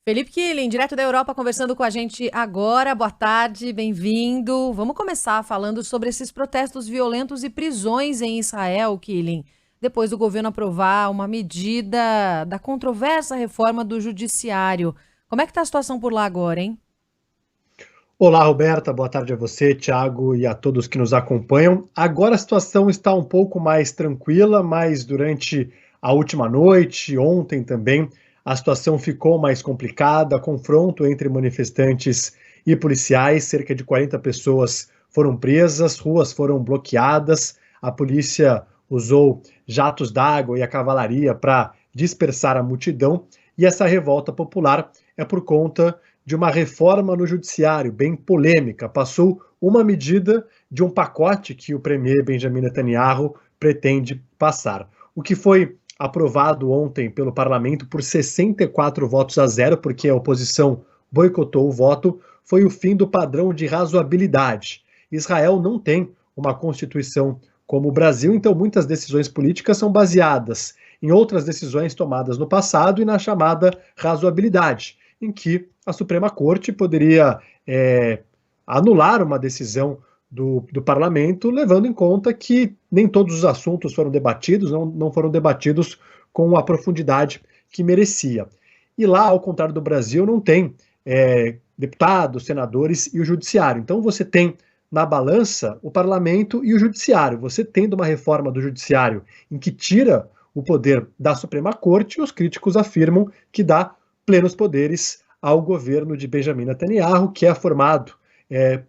Felipe Killing, direto da Europa, conversando com a gente agora. Boa tarde, bem-vindo. Vamos começar falando sobre esses protestos violentos e prisões em Israel, Killing, depois do governo aprovar uma medida da controversa reforma do judiciário. Como é que está a situação por lá agora, hein? Olá, Roberta, boa tarde a você, Thiago, e a todos que nos acompanham. Agora a situação está um pouco mais tranquila, mas durante a última noite, ontem também, a situação ficou mais complicada, confronto entre manifestantes e policiais, cerca de 40 pessoas foram presas, ruas foram bloqueadas, a polícia usou jatos d'água e a cavalaria para dispersar a multidão, e essa revolta popular é por conta de uma reforma no judiciário, bem polêmica. Passou uma medida de um pacote que o premier Benjamin Netanyahu pretende passar. O que foi aprovado ontem pelo parlamento por 64 votos a 0, porque a oposição boicotou o voto, foi o fim do padrão de razoabilidade. Israel não tem uma constituição como o Brasil, então muitas decisões políticas são baseadas em outras decisões tomadas no passado e na chamada razoabilidade, em que a Suprema Corte poderia anular uma decisão do parlamento, levando em conta que nem todos os assuntos foram debatidos, não foram debatidos com a profundidade que merecia. E lá, ao contrário do Brasil, não tem deputados, senadores e o judiciário. Então você tem na balança o parlamento e o judiciário. Você tendo uma reforma do judiciário em que tira o poder da Suprema Corte, os críticos afirmam que dá plenos poderes ao governo de Benjamin Netanyahu, que é formado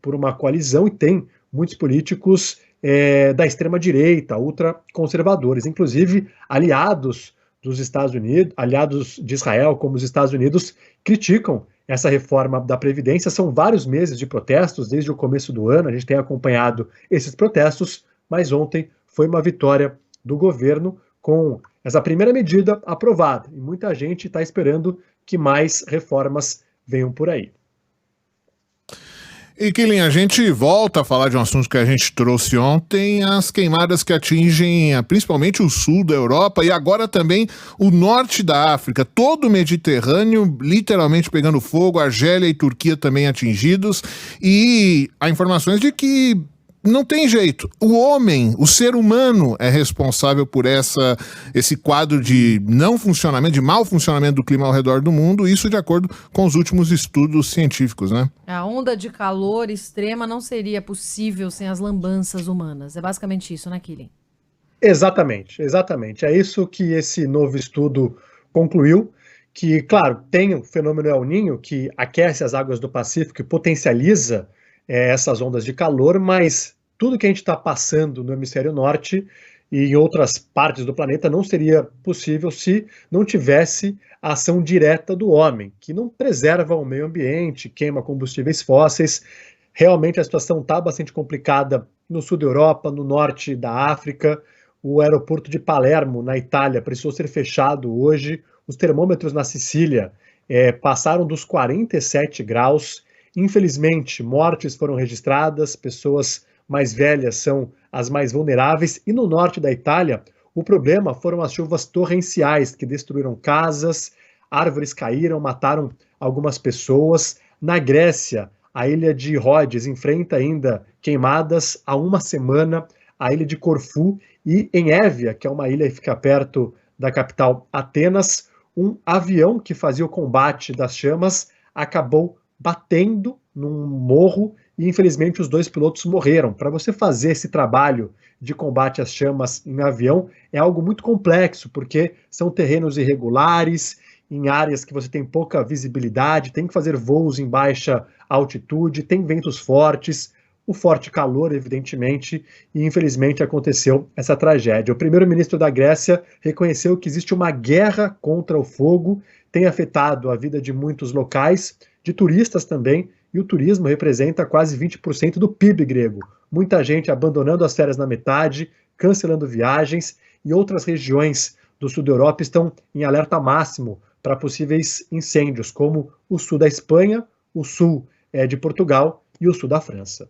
por uma coalizão e tem muitos políticos da extrema-direita, ultraconservadores, inclusive aliados dos Estados Unidos, aliados de Israel, como os Estados Unidos, criticam essa reforma da Previdência. São vários meses de protestos, desde o começo do ano, a gente tem acompanhado esses protestos, mas ontem foi uma vitória do governo com essa primeira medida aprovada, e muita gente está esperando que mais reformas venham por aí. E, Killing, a gente volta a falar de um assunto que a gente trouxe ontem, as queimadas que atingem principalmente o sul da Europa e agora também o norte da África, todo o Mediterrâneo literalmente pegando fogo, Argélia e Turquia também atingidos, e há informações de que não tem jeito. O homem, o ser humano é responsável por esse quadro de não funcionamento, de mau funcionamento do clima ao redor do mundo, isso de acordo com os últimos estudos científicos, né? A onda de calor extrema não seria possível sem as lambanças humanas. É basicamente isso, né, Killing? Exatamente, exatamente. É isso que esse novo estudo concluiu, que, claro, tem o fenômeno El Niño, que aquece as águas do Pacífico e potencializa essas ondas de calor, mas tudo que a gente está passando no hemisfério norte e em outras partes do planeta não seria possível se não tivesse a ação direta do homem, que não preserva o meio ambiente, queima combustíveis fósseis. Realmente a situação está bastante complicada no sul da Europa, no norte da África. O aeroporto de Palermo, na Itália, precisou ser fechado hoje. Os termômetros na Sicília passaram dos 47 graus. Infelizmente, mortes foram registradas, pessoas mais velhas são as mais vulneráveis, e no norte da Itália, o problema foram as chuvas torrenciais que destruíram casas, árvores caíram, mataram algumas pessoas. Na Grécia, a ilha de Rhodes enfrenta ainda queimadas há uma semana, a ilha de Corfu, e em Évia, que é uma ilha que fica perto da capital Atenas, um avião que fazia o combate das chamas acabou batendo num morro e, infelizmente, os 2 pilotos morreram. Para você fazer esse trabalho de combate às chamas em avião é algo muito complexo, porque são terrenos irregulares, em áreas que você tem pouca visibilidade, tem que fazer voos em baixa altitude, tem ventos fortes, o forte calor, evidentemente, e infelizmente aconteceu essa tragédia. O primeiro-ministro da Grécia reconheceu que existe uma guerra contra o fogo, tem afetado a vida de muitos locais, de turistas também, e o turismo representa quase 20% do PIB grego. Muita gente abandonando as férias na metade, cancelando viagens, e outras regiões do sul da Europa estão em alerta máximo para possíveis incêndios, como o sul da Espanha, o sul de Portugal e o sul da França.